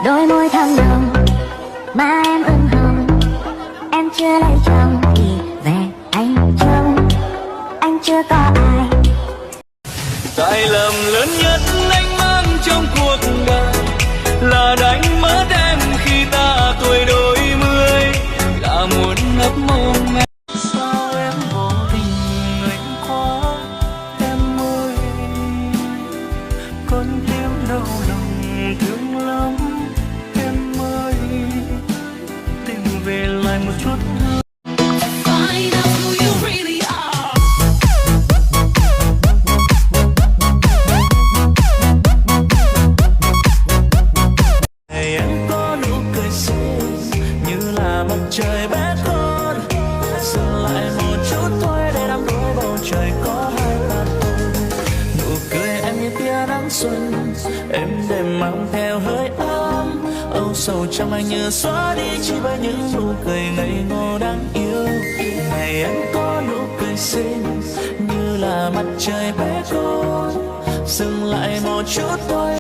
Đôi môi thơm nồng mà em ửng hồng, em chưa lấy chồng thì về anh trông, anh chưa có ai. Sai lầm lớn nhất anh mang trong cuộc đời là đánh mất em khi ta tuổi đôi mươi, là muốn ngấp mông em. Sao em vô tình anh quá em ơi, con tim đau lòng thương lắm em ơi, tìm về lại một chút thương. Trời bé con dừng lại một chút thôi để đắm đuối bầu trời có hai ta thôi. Nụ cười em như tia nắng xuân em đêm mang theo hơi ấm, âu sầu trong anh như xóa đi chỉ với những nụ cười ngây ngô đáng yêu. Ngày em có nụ cười xinh như là mặt trời bé con dừng lại một chút thôi.